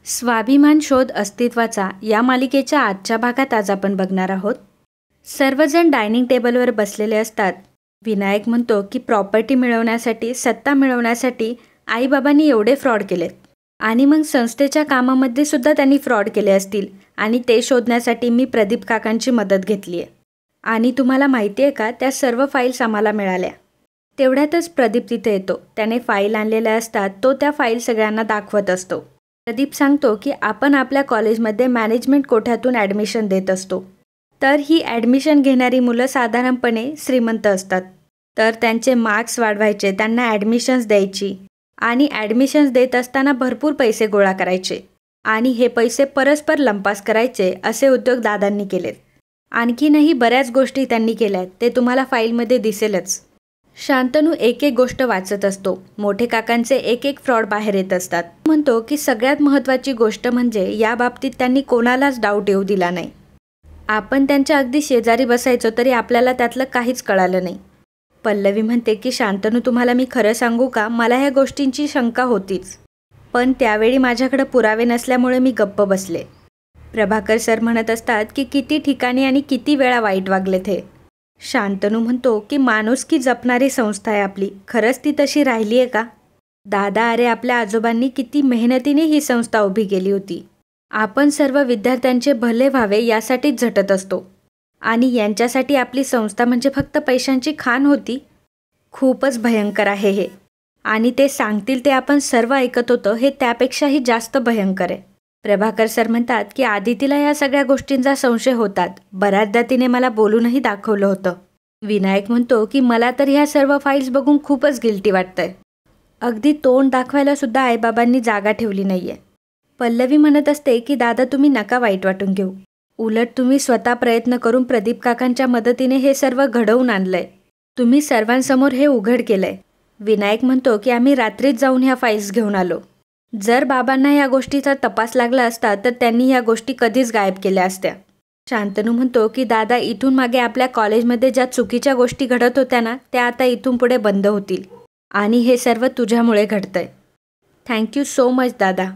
स्वाभिमान शोध अस्तित्वाचा या मालिकेच्या आजच्या भागात आज आपण बघणार आहोत. सर्वजण डायनिंग टेबलवर बसलेले असतात. विनायक म्हणतो की प्रॉपर्टी मिळवण्यासाठी, सत्ता मिळवण्यासाठी आईबाबांनी एवढे फ्रॉड केलेत आणि मग संस्थेच्या कामामध्ये सुद्धा त्यांनी फ्रॉड केले असतील आणि ते शोधण्यासाठी मी प्रदीप काकांची मदत घेतली आहे. आणि तुम्हाला माहिती आहे का, त्या सर्व फाईल्स आम्हाला मिळाल्या. तेवढ्यातच प्रदीप तिथे येतो. त्याने फाईल आणलेल्या असतात. तो त्या फाईल सगळ्यांना दाखवत असतो. प्रदीप सांगतो की आपण आपल्या कॉलेजमध्ये मॅनेजमेंट कोठ्यातून ॲडमिशन देत असतो. तर ही ॲडमिशन घेणारी मुलं साधारणपणे श्रीमंत असतात. तर त्यांचे मार्क्स वाढवायचे, त्यांना ॲडमिशन्स द्यायची आणि ॲडमिशन्स देत असताना भरपूर पैसे गोळा करायचे आणि हे पैसे परस्पर लंपास करायचे असे उद्योग दादांनी केलेत. आणखीनही बऱ्याच गोष्टी त्यांनी केल्यात, ते तुम्हाला फाईलमध्ये दिसेलच. शांतनू एक एक गोष्ट वाचत असतो. मोठे काकांचे एक एक फ्रॉड बाहेर येत असतात. म्हणतो की सगळ्यात महत्त्वाची गोष्ट म्हणजे या बाबतीत त्यांनी कोणालाच डाऊट येऊ दिला नाही. आपण त्यांच्या अगदी शेजारी बसायचो तरी आपल्याला त्यातलं काहीच कळालं नाही. पल्लवी म्हणते की शांतनू, तुम्हाला मी खरं सांगू का, मला ह्या गोष्टींची शंका होतीच, पण त्यावेळी माझ्याकडे पुरावे नसल्यामुळे मी गप्प बसले. प्रभाकर सर म्हणत असतात की किती ठिकाणी आणि किती वेळा वाईट वागलेत हे. शांतनू म्हणतो की माणुसकी जपणारी संस्था आहे आपली, खरंच ती तशी राहिली आहे का? दादा, अरे आपल्या आजोबांनी किती मेहनतीने ही संस्था उभी केली होती. आपण सर्व विद्यार्थ्यांचे भले व्हावे यासाठीच झटत असतो आणि यांच्यासाठी आपली संस्था म्हणजे फक्त पैशांची खाण होती. खूपच भयंकर आहे हे. आणि ते सांगतील ते आपण सर्व ऐकत होतो, हे त्यापेक्षाही जास्त भयंकर आहे. प्रभाकर सर म्हणतात की आदितीला या सगळ्या गोष्टींचा संशय होतात. बऱ्याचदा तिने मला बोलूनही दाखवलं होतं. विनायक म्हणतो की मला तर ह्या सर्व फाईल्स बघून खूपच गिल्टी वाटतंय. अगदी तोंड दाखवायला सुद्धा आईबाबांनी जागा ठेवली नाहीये. पल्लवी म्हणत असते की दादा, तुम्ही नका वाईट वाटून घेऊ. उलट तुम्ही स्वतः प्रयत्न करून प्रदीप काकांच्या मदतीने हे सर्व घडवून आणलंय. तुम्ही सर्वांसमोर हे उघड केलंय. विनायक म्हणतो की आम्ही रात्रीच जाऊन ह्या फाईल्स घेऊन आलो. जर बाबांना या गोष्टीचा तपास लागला असता तर त्यांनी ह्या गोष्टी कधीच गायब केल्या असत्या. शांतनू म्हणतो की दादा, इथून मागे आपल्या कॉलेजमध्ये ज्या चुकीच्या गोष्टी घडत होत्या ना, त्या आता इथून पुढे बंद होतील आणि हे सर्व तुझ्यामुळे घडतंय. थँक्यू सो मच दादा.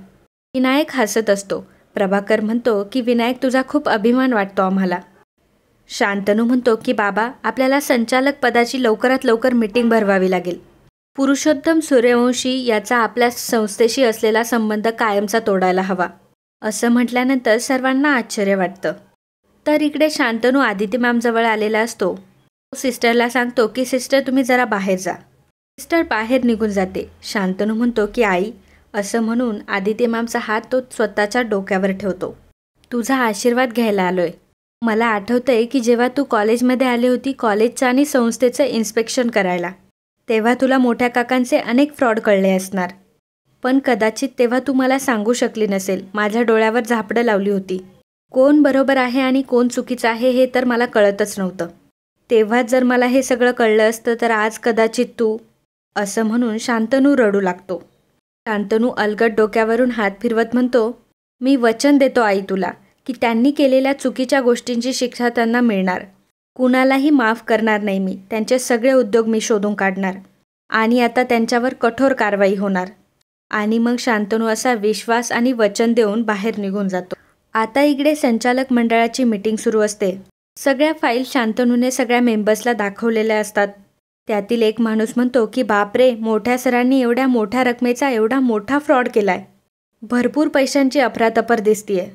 विनायक हसत असतो. प्रभाकर म्हणतो की विनायक, तुझा खूप अभिमान वाटतो आम्हाला. शांतनू म्हणतो की बाबा, आपल्याला संचालक पदाची लवकरात लवकर मीटिंग भरवावी लागेल. पुरुषोत्तम सूर्यवंशी याचा आपल्या संस्थेशी असलेला संबंध कायमचा तोडायला हवा. असं म्हटल्यानंतर सर्वांना आश्चर्य वाटतं. तर इकडे शांतनू आदिती मॅमजवळ आलेला असतो. तो सिस्टरला सांगतो की सिस्टर, तुम्ही जरा बाहेर जा. सिस्टर बाहेर निघून जाते. शांतनू म्हणतो की आई, असं म्हणून आदिती मॅमचा हात तो स्वतःच्या डोक्यावर ठेवतो. तुझा आशीर्वाद घ्यायला आलोय. मला आठवतंय की जेव्हा तू कॉलेजमध्ये आली होती कॉलेजचं आणि संस्थेचं इन्स्पेक्शन करायला, तेव्हा तुला मोठ्या काकांचे अनेक फ्रॉड कळले असणार. पण कदाचित तेव्हा तू मला सांगू शकली नसेल. माझ्या डोळ्यावर झापडं लावली होती. कोण बरोबर आहे आणि कोण चुकीचं आहे हे तर मला कळतच नव्हतं. तेव्हा जर मला हे सगळं कळलं असतं तर आज कदाचित तू. असं म्हणून शांतनू रडू लागतो. शांतनू अलगद डोक्यावरून हात फिरवत म्हणतो, मी वचन देतो आई तुला की त्यांनी केलेल्या चुकीच्या गोष्टींची शिक्षा त्यांना मिळणार. कुणालाही माफ करणार नाही मी. त्यांचे सगळे उद्योग मी शोधून काढणार आणि आता त्यांच्यावर कठोर कारवाई होणार. आणि मग शांतनू असा विश्वास आणि वचन देऊन बाहेर निघून जातो. आता इकडे संचालक मंडळाची मीटिंग सुरू असते. सगळ्या फाईल शांतनूने सगळ्या मेंबर्सला दाखवलेल्या असतात. त्यातील एक माणूस म्हणतो की बापरे, मोठ्या सरांनी एवढ्या मोठ्या रकमेचा एवढा मोठा फ्रॉड केलाय. भरपूर पैशांची अफरातफर दिसतीये.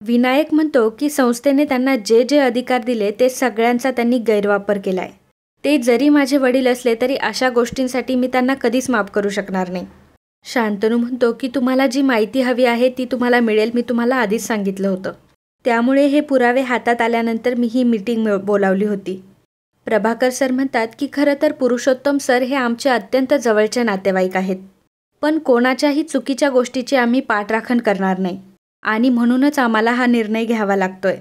विनायक म्हणतो की संस्थेने त्यांना जे जे अधिकार दिले ते सगळ्यांचा त्यांनी गैरवापर केलाय. ते जरी माझे वडील असले तरी अशा गोष्टींसाठी मी त्यांना कधीच माफ करू शकणार नाही. शांतनू म्हणतो की तुम्हाला जी माहिती हवी आहे ती तुम्हाला मिळेल. मी तुम्हाला आधीच सांगितलं होतं. त्यामुळे हे पुरावे हातात आल्यानंतर मी ही मीटिंग बोलावली होती. प्रभाकर सर म्हणतात की खरं तर पुरुषोत्तम सर हे आमचे अत्यंत जवळचे नातेवाईक आहेत, पण कोणाच्याही चुकीच्या गोष्टीची आम्ही पाठराखण करणार नाही आणि म्हणूनच आम्हाला हा निर्णय घ्यावा लागतोय.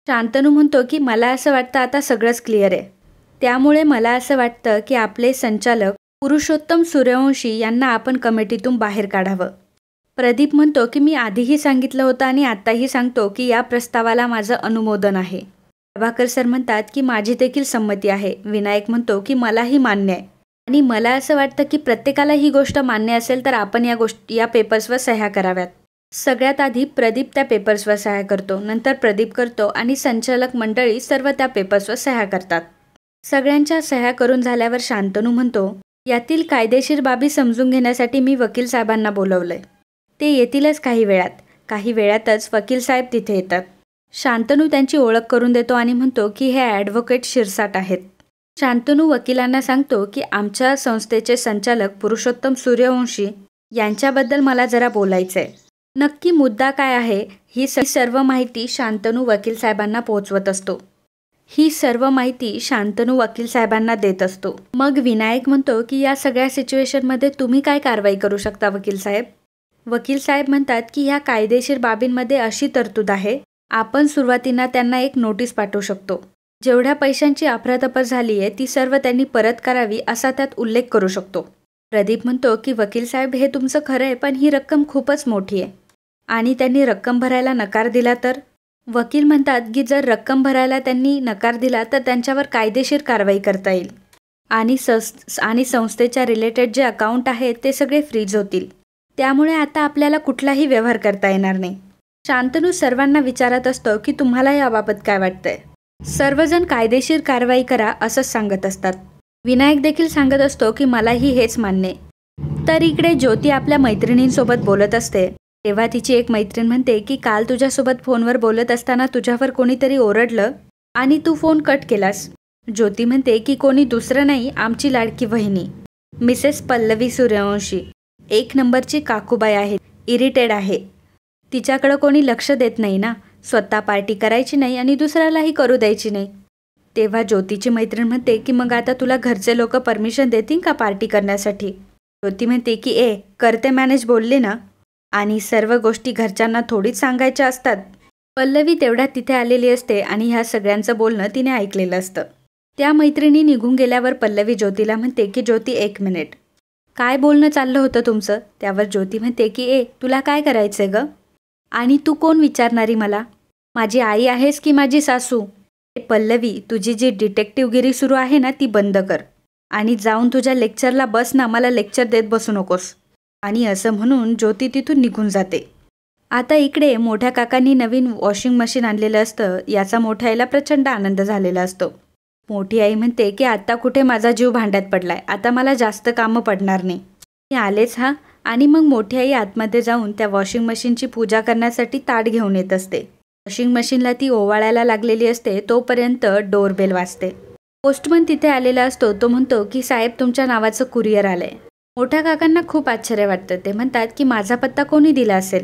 शांतनू म्हणतो की मला असं वाटतं आता सगळंच क्लिअर आहे. त्यामुळे मला असं वाटतं की आपले संचालक पुरुषोत्तम सूर्यवंशी यांना आपण कमिटीतून बाहेर काढावं. प्रदीप म्हणतो की मी आधीही सांगितलं होतं आणि आत्ताही सांगतो की या प्रस्तावाला माझं अनुमोदन आहे. प्रभाकर सर म्हणतात की माझी देखील संमती आहे. विनायक म्हणतो की मलाही मान्य आहे आणि मला असं वाटतं की प्रत्येकाला ही गोष्ट मान्य असेल तर आपण या पेपर्सवर सह्या कराव्यात. सगळ्यात आधी प्रदीप त्या पेपर्सवर सह्या करतो, नंतर प्रदीप करतो आणि संचालक मंडळी सर्व त्या पेपर्सवर सह्या करतात. सगळ्यांच्या सह्या करून झाल्यावर शांतनू म्हणतो, यातील कायदेशीर बाबी समजून घेण्यासाठी मी वकील साहेबांना बोलवलंय. ते येतीलच काही वेळात. काही वेळातच वकील साहेब तिथे येतात. शांतनू त्यांची ओळख करून देतो आणि म्हणतो की हे ॲडव्होकेट शिरसाट आहेत. शांतनू वकिलांना सांगतो की आमच्या संस्थेचे संचालक पुरुषोत्तम सूर्यवंशी यांच्याबद्दल मला जरा बोलायचंय. नक्की मुद्दा काय आहे ही सर्व माहिती शांतनू वकील साहेबांना पोहोचवत असतो. ही सर्व माहिती शांतनू वकील साहेबांना देत असतो. मग विनायक म्हणतो की या सगळ्या सिच्युएशनमध्ये तुम्ही काय कारवाई करू शकता वकील साहेब? वकील साहेब म्हणतात की ह्या कायदेशीर बाबींमध्ये अशी तरतूद आहे, आपण सुरुवातीला त्यांना एक नोटीस पाठवू शकतो. जेवढ्या पैशांची अफरातफर झाली आहे ती सर्व त्यांनी परत करावी असा त्यात उल्लेख करू शकतो. प्रदीप म्हणतो की वकील साहेब हे तुमचं खरं आहे, पण ही रक्कम खूपच मोठी आहे आणि त्यांनी रक्कम भरायला नकार दिला तर? वकील म्हणतात की जर रक्कम भरायला त्यांनी नकार दिला तर त्यांच्यावर कायदेशीर कारवाई करता येईल आणि संस्थेच्या रिलेटेड जे अकाउंट आहेत ते सगळे फ्रीज होतील. त्यामुळे आता आपल्याला कुठलाही व्यवहार करता येणार नाही. शांतनू सर्वांना विचारत असतो की तुम्हाला याबाबत काय वाटतंय? सर्वजण कायदेशीर कारवाई करा असंच सांगत असतात. विनायक देखील सांगत असतो की मलाही हेच मान्य. तर इकडे ज्योती आपल्या मैत्रिणींसोबत बोलत असते तेव्हा तिची एक मैत्रीण म्हणते की काल तुझ्यासोबत फोनवर बोलत असताना तुझ्यावर कोणीतरी ओरडलं आणि तू फोन कट केलास. ज्योती म्हणते की कोणी दुसरं नाही, आमची लाडकी वहिनी मिसेस पल्लवी सूर्यवंशी. 1 नंबरची काकूबाई आहे, इरिटेड आहे. तिच्याकडं कोणी लक्ष देत नाही ना. स्वतः पार्टी करायची नाही आणि दुसऱ्यालाही करू द्यायची नाही. तेव्हा ज्योतीची मैत्रीण म्हणते की मग आता तुला घरचे लोक परमिशन देतील का पार्टी करण्यासाठी? ज्योती म्हणते की करते मॅनेज बोलले ना, आणि सर्व गोष्टी घरच्यांना थोडीच सांगायच्या असतात. पल्लवी तेवढ्यात तिथे आलेली असते आणि ह्या सगळ्यांचं बोलणं तिने ऐकलेलं असतं. त्या मैत्रिणी निघून गेल्यावर पल्लवी ज्योतीला म्हणते की ज्योती 1 मिनिट, काय बोलणं चाललं होतं तुमचं? त्यावर ज्योती म्हणते की तुला काय करायचंय ग? आणि तू कोण विचारणारी मला? माझी आई आहेस की माझी सासू? पल्लवी, तुझी जी डिटेक्टिव्हगिरी सुरू आहे ना ती बंद कर आणि जाऊन तुझ्या लेक्चरला बस ना, मला लेक्चर देत बसू नकोस. आणि असं म्हणून ज्योती तिथून निघून जाते. आता इकडे मोठ्या काकांनी नवीन वॉशिंग मशीन आणलेलं असतं. याचा मोठ्या आईला प्रचंड आनंद झालेला असतो. मोठी आई म्हणते की आता कुठे माझा जीव भांड्यात पडलाय, आता मला जास्त कामं पडणार नाही. मी आलेच हा. आणि मग मोठी आई आतमध्ये जाऊन त्या वॉशिंग मशीनची पूजा करण्यासाठी ताट घेऊन येत असते. वॉशिंग मशीनला ती ओवाळायला लागलेली असते तोपर्यंत डोरबेल वाजते. पोस्टमन तिथे आलेला असतो. तो म्हणतो की साहेब तुमच्या नावाचं कुरिअर आलंय. मोठ्या काकांना खूप आश्चर्य वाटतं. ते म्हणतात की माझा पत्ता कोणी दिला असेल?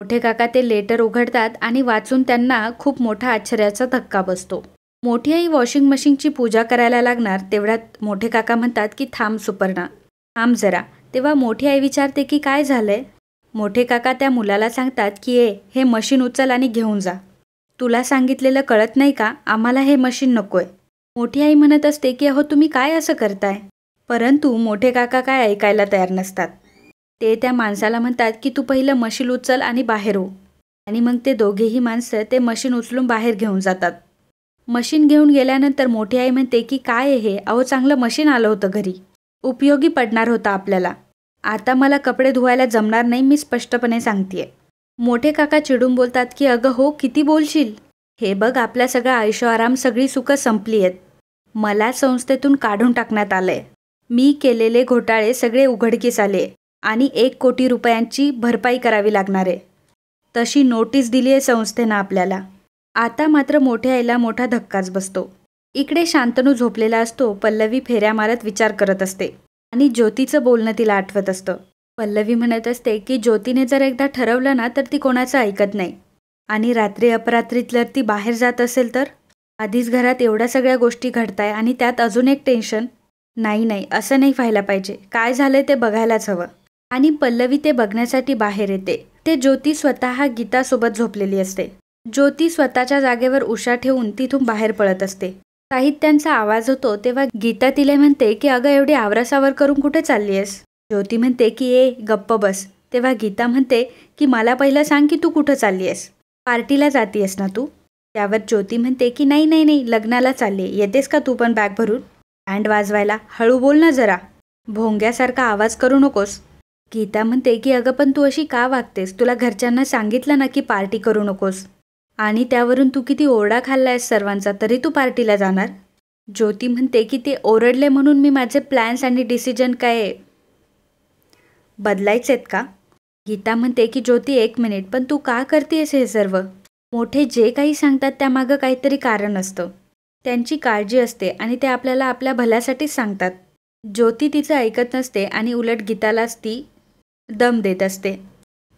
मोठे काका ते लेटर उघडतात आणि वाचून त्यांना खूप मोठा आश्चर्याचा धक्का बसतो. मोठी आई वॉशिंग मशीनची पूजा करायला लागणार तेवढ्यात मोठे काका म्हणतात की थांब सुपर्णा, थांब जरा. तेव्हा मोठी आई विचारते की काय झालंय? मोठे काका त्या मुलाला सांगतात की हे मशीन उचल आणि घेऊन जा. तुला सांगितलेलं कळत नाही का? आम्हाला हे मशीन नकोय. मोठी आई म्हणत असते की अहो तुम्ही काय असं करताय? परंतु मोठे काका काय ऐकायला तयार नसतात. ते त्या माणसाला म्हणतात की तू पहिलं मशीन उचल आणि बाहेर हो. आणि मग ते दोघेही माणसं ते मशीन उचलून बाहेर घेऊन जातात. मशीन घेऊन गेल्यानंतर मोठी आई म्हणते की काय हे? अहो चांगलं मशीन आलं होतं घरी, उपयोगी पडणार होतं आपल्याला. आता मला कपडे धुवायला जमणार नाही, मी स्पष्टपणे सांगतेय. मोठे काका चिडून बोलतात की अगं हो, किती बोलशील? हे बघ, आपल्या सगळा ऐशोआराम, सगळी सुखं संपली आहेत. मला संस्थेतून काढून टाकण्यात आलंय. मी केलेले घोटाळे सगळे उघडकीस आले आणि 1 कोटी रुपयांची भरपाई करावी लागणार आहे. तशी नोटीस दिली आहे संस्थेनं आपल्याला. आता मात्र मोठ्या आईला मोठा धक्काच बसतो. इकडे शांतनू झोपलेला असतो. पल्लवी फेऱ्या मारत विचार करत असते आणि ज्योतीचं बोलणं तिला आठवत असतं. पल्लवी म्हणत असते की ज्योतीने जर एकदा ठरवलं ना तर ती कोणाचं ऐकत नाही. आणि रात्री अपरात्रीत जर ती बाहेर जात असेल तर? आधीच घरात एवढ्या सगळ्या गोष्टी घडताय आणि त्यात अजून एक टेन्शन. नाही, असं नाही व्हायला पाहिजे. काय झालंय ते बघायलाच हवं. आणि पल्लवी ते बघण्यासाठी बाहेर येते. ते ज्योती स्वतः गीतासोबत झोपलेली असते. ज्योती स्वतःच्या जागेवर उशा ठेवून तिथून बाहेर पळत असते. साहित्यांचा आवाज होतो तेव्हा गीता तिला म्हणते की अगं एवढी आवरासावर करून कुठे चालली आहेस? ज्योती म्हणते की गप्प बस. तेव्हा गीता म्हणते की मला पहिलं सांग की तू कुठं चालली आहेस? पार्टीला जातीयस ना तू? त्यावर ज्योती म्हणते की नाही, लग्नाला चालली. येतेस का तू पण बॅग भरून? बँड वाजवायला? हळू बोल ना जरा, भोंग्यासारखा आवाज करू नकोस. गीता म्हणते की अगं पण तू अशी का वागतेस? तुला घरच्यांना सांगितलं ना की पार्टी करू नकोस. आणि त्यावरून तू किती ओरडा खाल्लायस सर्वांचा, तरी तू पार्टीला जाणार? ज्योती म्हणते की ते ओरडले म्हणून मी माझे प्लॅन्स आणि डिसिजन काय बदलायचेत का? गीता म्हणते की ज्योती एक मिनिट, पण तू का करतेस हे सर्व? मोठे जे काही सांगतात त्यामागं काहीतरी कारण असतं. त्यांची काळजी असते आणि ते आपल्याला आपल्या भल्यासाठीच सांगतात. ज्योती तिचं ऐकत नसते आणि उलट गीतालाच ती दम देत असते.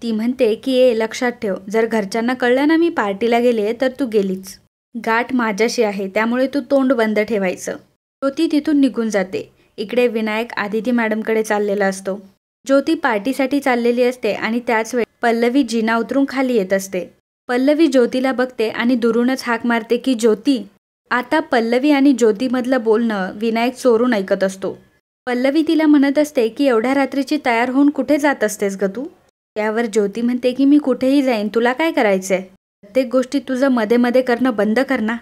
ती म्हणते की लक्षात ठेव, जर घरच्यांना कळलं ना मी पार्टीला गेले तर तू गेलीच. गाठ माझ्याशी आहे, त्यामुळे तू तोंड बंद ठेवायचं. ज्योती तिथून निघून जाते. इकडे विनायक आदिती मॅडमकडे चाललेला असतो. ज्योती पार्टीसाठी चाललेली असते आणि त्याच वेळी पल्लवी जिना उतरून खाली येत असते. पल्लवी ज्योतीला बघते आणि दुरूनच हाक मारते की ज्योती. आता पल्लवी आणि ज्योतीमधलं बोलणं विनायक चोरून ऐकत असतो. पल्लवी तिला म्हणत असते की एवढ्या रात्रीची तयार होऊन कुठे जात असतेस ग तू? त्यावर ज्योती म्हणते की मी कुठेही जाईन, तुला काय करायचंय? प्रत्येक गोष्टी तुझं मध्ये मध्ये करणं बंद कर ना.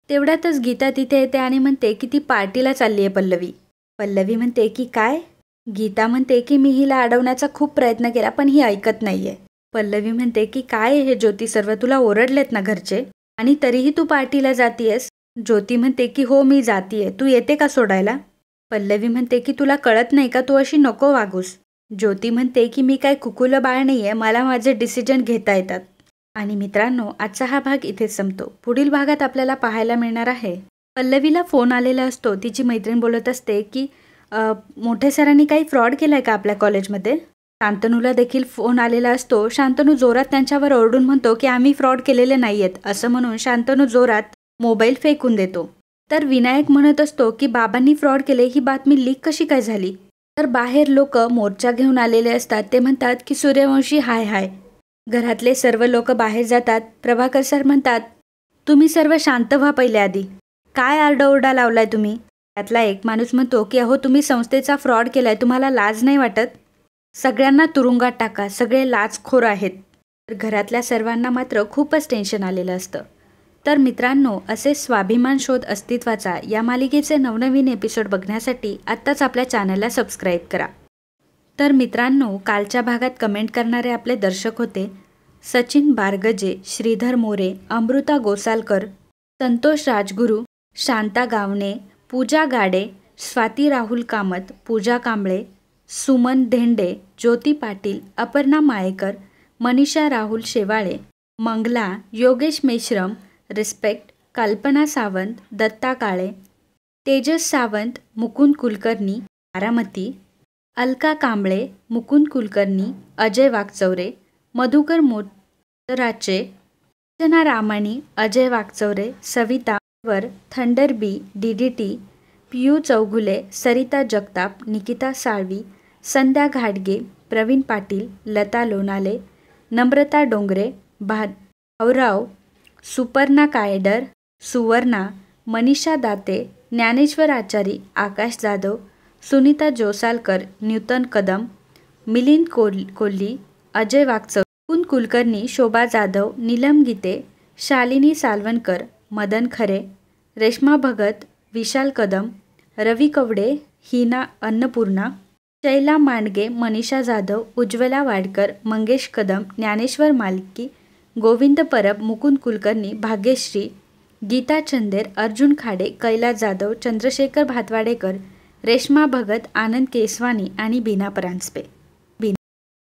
तेवढ्यातच गीता तिथे येते आणि म्हणते की ती पार्टीला चालली आहे पल्लवी. पल्लवी म्हणते की काय? गीता म्हणते की मी हिला अडवण्याचा खूप प्रयत्न केला पण ही ऐकत नाहीये. पल्लवी म्हणते की काय हे ज्योती, सर्व तुला ओरडलेत ना घरचे आणि तरीही तू पार्टीला जातीयस? ज्योती म्हणते की हो मी जातीये, तू येते का सोडायला? पल्लवी म्हणते की तुला कळत नाही का, तू अशी नको वागूस. ज्योती म्हणते की मी काय कुकुलं बाळ नाहीये, मला माझे डिसिजन घेता येतात. आणि मित्रांनो, आजचा हा भाग इथेच संपतो. पुढील भागात आपल्याला पाहायला मिळणार आहे, पल्लवीला फोन आलेला असतो. तिची मैत्रीण बोलत असते की मोठे सरांनी काही फ्रॉड केलाय का आपल्या कॉलेजमध्ये? शांतनूला देखील फोन आलेला असतो. शांतनू जोरात त्यांच्यावर ओरडून म्हणतो की आम्ही फ्रॉड केलेले नाहीयेत. असं म्हणून शांतनू जोरात मोबाईल फेकून देतो. तर विनायक म्हणत असतो की बाबांनी फ्रॉड केले, ही बातमी लीक कशी काय झाली? तर बाहेर लोक मोर्चा घेऊन आलेले असतात. ते म्हणतात की सूर्यवंशी हाय हाय. घरातले सर्व लोक बाहेर जातात. प्रभाकर सर म्हणतात तुम्ही सर्व शांत व्हा पहिले आधी. काय आरडाओरडा लावलाय तुम्ही? त्यातला एक माणूस म्हणतो की अहो तुम्ही संस्थेचा फ्रॉड केलाय, तुम्हाला लाज नाही वाटत? सगळ्यांना तुरुंगात टाका, सगळे लाचखोर आहेत. तर घरातल्या सर्वांना मात्र खूपच टेन्शन आलेलं असतं. तर मित्रांनो, असे स्वाभिमान शोध अस्तित्वाचा या मालिकेचे नवनवीन एपिसोड बघण्यासाठी आत्ताच आपल्या चॅनलला सबस्क्राईब करा. तर मित्रांनो, कालच्या भागात कमेंट करणारे आपले दर्शक होते सचिन बारगजे, श्रीधर मोरे, अमृता गोसालकर, संतोष राजगुरू, शांता गावणे, पूजा गाडे, स्वाती राहुल कामत, पूजा कांबळे, सुमन धेंडे, ज्योती पाटील, अपर्णा मायेकर, मनीषा राहुल शेवाळे, मंगला, योगेश मेश्रम, रिस्पेक्ट, कल्पना सावंत, दत्ता काळे, तेजस सावंत, मुकुंद कुलकर्णी, बारामती, अलका कांबळे, मुकुंद कुलकर्णी, अजय वागचौरे, मधुकर मोटराचे, अर्चना रामाणी, अजय वागचौरे, सविता वर, थंडर बी, DDT, पियू चौगुले, सरिता जगताप, निकिता साळवी, संध्या घाडगे, प्रवीण पाटील, लता लोणाले, नम्रता डोंगरे, भाऊराव, सुपर्णा कायडर, सुवर्णा, मनीषा दाते, ज्ञानेश्वर आचारी, आकाश जाधव, सुनीता जोसालकर, न्यूतन कदम, मिलिंद कोल्ली, अजय वागचौरे, मुकुंद कुलकर्णी, शोभा जाधव, नीलम गीते, शालिनी सालवणकर, मदन खरे, रेश्मा भगत, विशाल कदम, रवी कवडे, हिना अन्नपूर्णा, शैला मांडगे, मनीषा जाधव, उज्ज्वला वाडकर, मंगेश कदम, ज्ञानेश्वर मालकी, गोविंद परब, मुकुंद कुलकर्णी, भाग्यश्री, गीता चंदेर, अर्जुन खाडे, कैलास जाधव, चंद्रशेखर भातवाडेकर, रेश्मा भगत, आनंद केसवानी आणि बीना परांजपे.